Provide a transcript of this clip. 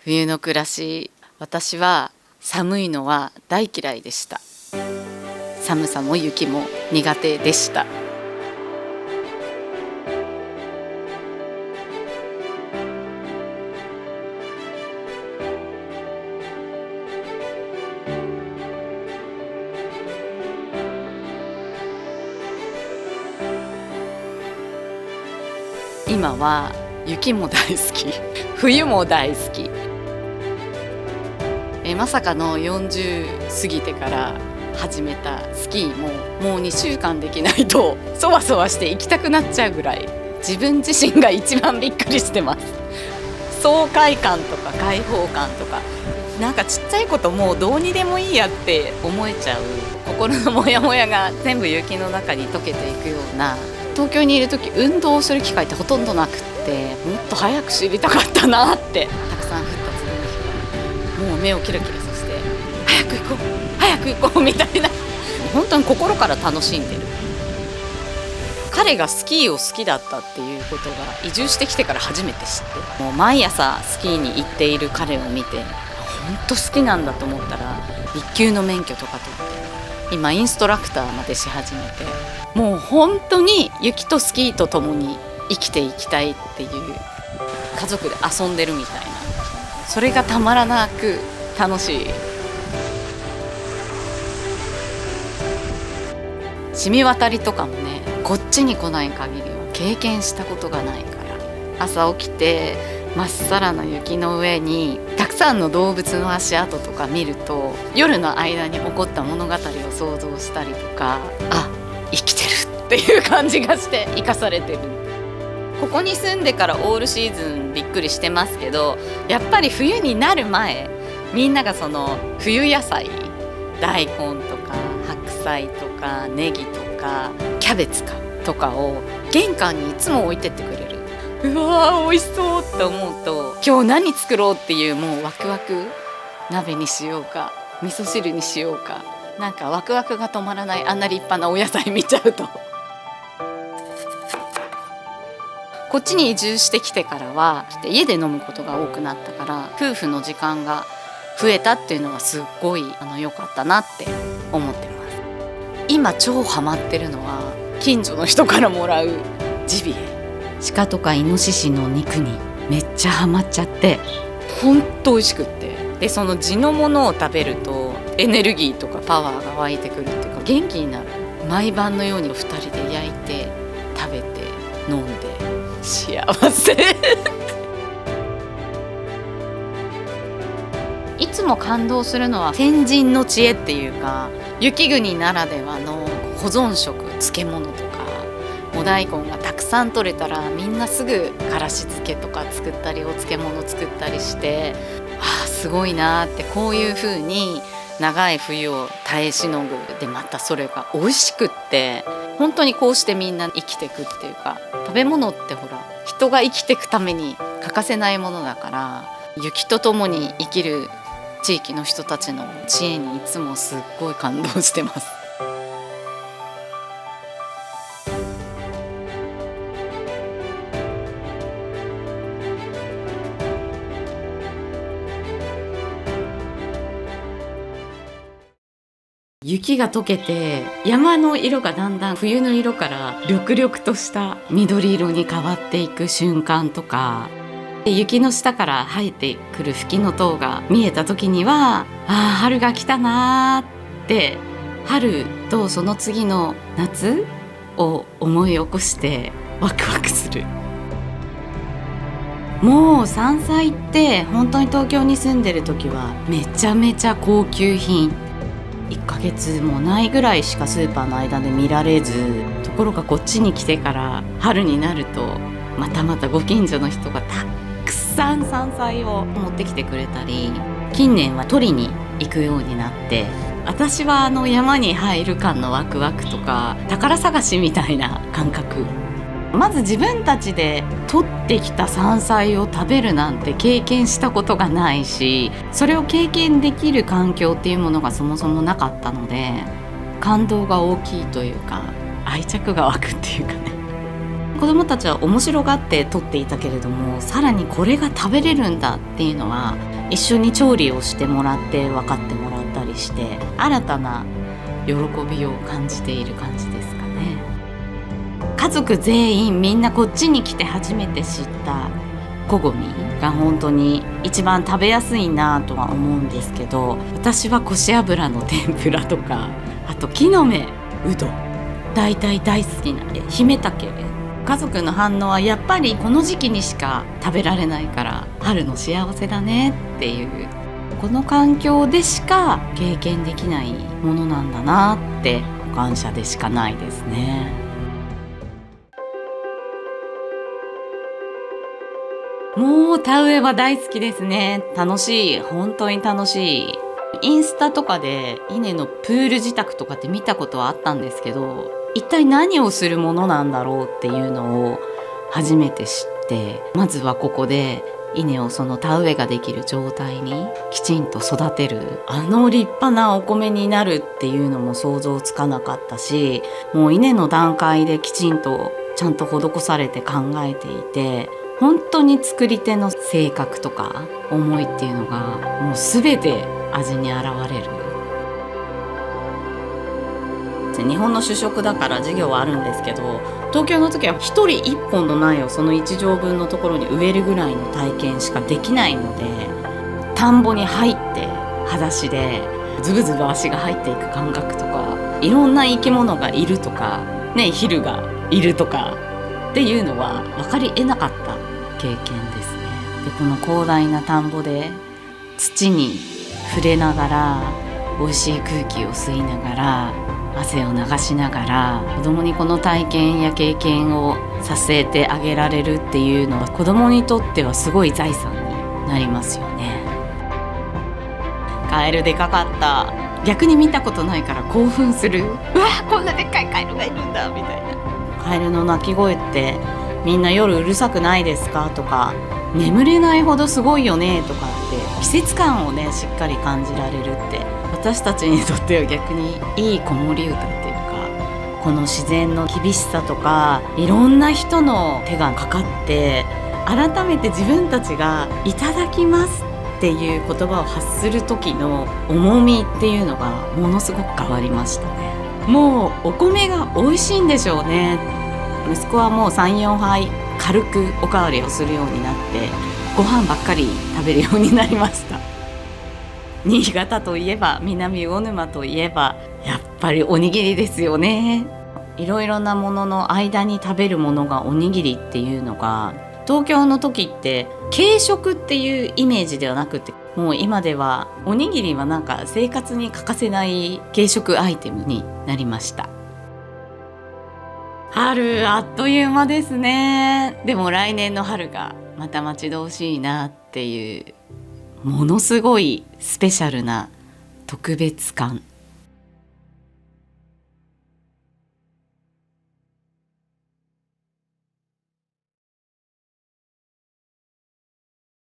冬の暮らし、私は寒いのは大嫌いでした。寒さも雪も苦手でした。今は雪も大好き、冬も大好き。まさかの40過ぎてから始めたスキーももう2週間できないとそわそわして行きたくなっちゃうぐらい、自分自身が一番びっくりしてます。爽快感とか開放感とか、なんかちっちゃいこともうどうにでもいいやって思えちゃう心のモヤモヤが全部雪の中に溶けていくような。東京にいる時運動をする機会ってほとんどなくって、もっと早く知りたかったなって。たくさん降った次の日はもう目をキラキラさせて早く行こう早く行こうみたいな、本当に心から楽しんでる。彼がスキーを好きだったっていうことが移住してきてから初めて知って、もう毎朝スキーに行っている彼を見て本当好きなんだと思ったら、1級の免許とか取って今インストラクターまでし始めて、もう本当に雪とスキーとともに生きていきたいっていう、家族で遊んでるみたいな、それがたまらなく楽しい。染み渡りとかもね、こっちに来ない限りは経験したことがないから、朝起きてまっさらな雪の上にたくさんの動物の足跡とか見ると、夜の間に起こった物語を想像したりとか、あ、生きてるっていう感じがして生かされてる。ここに住んでからオールシーズンびっくりしてますけど、やっぱり冬になる前、みんながその冬野菜、大根とか白菜とかネギとかキャベツとかを玄関にいつも置いてってくれる。うわー美味しそうって思うと、今日何作ろうっていう、もうワクワク。鍋にしようか味噌汁にしようか、なんかワクワクが止まらない。あんな立派なお野菜見ちゃうと。こっちに移住してきてからは家で飲むことが多くなったから、夫婦の時間が増えたっていうのはすっごい良かったなって思ってます。今超ハマってるのは、近所の人からもらうジビエ、鹿とかイノシシの肉にめっちゃハマっちゃって、ほんと美味しくって、でその地のものを食べるとエネルギーとかパワーが湧いてくるっていうか、元気になる。毎晩のように2人で焼いて食べて飲んで幸せいつも感動するのは先人の知恵っていうか、雪国ならではの保存食、漬物とか、お大根がたくさん取れたらみんなすぐからし漬けとか作ったり、お漬物作ったりして、あーすごいなって。こういう風に長い冬を耐えしのぐ。でまたそれが美味しくって、本当にこうしてみんな生きてくっていうか、食べ物ってほら人が生きてくために欠かせないものだから、雪とともに生きる地域の人たちの知恵にいつもすっごい感動してます。雪が溶けて山の色がだんだん冬の色から緑々とした緑色に変わっていく瞬間とか、雪の下から生えてくるフキノトウが見えた時には、春が来たなーって、春とその次の夏を思い起こしてワクワクする。もう山菜って本当に東京に住んでる時はめちゃめちゃ高級品、1ヶ月もないぐらいしかスーパーの間で見られず、ところがこっちに来てから春になるとまたまたご近所の人がたくさん山菜を持ってきてくれたり、近年は取りに行くようになって、私は山に入る感のワクワクとか宝探しみたいな感覚。まず自分たちで取ってきた山菜を食べるなんて経験したことがないし、それを経験できる環境っていうものがそもそもなかったので、感動が大きいというか、愛着が湧くっていうかね。子どもたちは面白がって取っていたけれども、さらにこれが食べれるんだっていうのは一緒に調理をしてもらって分かってもらったりして、新たな喜びを感じている感じですかね。家族全員みんなこっちに来て初めて知ったこごみが本当に一番食べやすいなとは思うんですけど、私はこし油の天ぷらとか、あと木の芽うどん大体大好きなんで、姫竹家族の反応はやっぱりこの時期にしか食べられないから春の幸せだねっていう、この環境でしか経験できないものなんだなって感謝でしかないですね。もう田植えは大好きですね。楽しい、本当に楽しい。インスタとかで稲のプール自宅とかって見たことはあったんですけど、一体何をするものなんだろうっていうのを初めて知って、まずはここで稲をその田植えができる状態にきちんと育てる、立派なお米になるっていうのも想像つかなかったし、もう稲の段階できちんとちゃんと施されて考えていて、本当に作り手の性格とか思いっていうのがもう全て味に現れる。日本の主食だから授業はあるんですけど、東京の時は一人一本の苗をその1畳分のところに植えるぐらいの体験しかできないので、田んぼに入って裸足でズブズブ足が入っていく感覚とか、いろんな生き物がいるとかね、ヒルがいるとかっていうのは分かり得なかった経験ですね。でこの広大な田んぼで土に触れながら、美味しい空気を吸いながら、汗を流しながら子供にこの体験や経験をさせてあげられるっていうのは、子供にとってはすごい財産になりますよね。カエルでかかった。逆に見たことないから興奮する。うわ、こんなでっかいカエルがいるんだみたいな。カエルの鳴き声ってみんな夜うるさくないですかとか、眠れないほどすごいよねとかって、季節感をねしっかり感じられるって、私たちにとっては逆にいい子守歌っていうか、この自然の厳しさとかいろんな人の手がかかって、改めて自分たちがいただきますっていう言葉を発する時の重みっていうのがものすごく変わりましたね。もうお米が美味しいんでしょうね。息子はもう 3,4 杯軽くおかわりをするようになって、ご飯ばっかり食べるようになりました。新潟といえば、南魚沼といえばやっぱりおにぎりですよね。いろいろなものの間に食べるものがおにぎりっていうのが、東京の時って軽食っていうイメージではなくて、もう今ではおにぎりはなんか生活に欠かせない軽食アイテムになりました。春あっという間ですね。でも来年の春がまた待ち遠しいなっていう、ものすごいスペシャルな特別感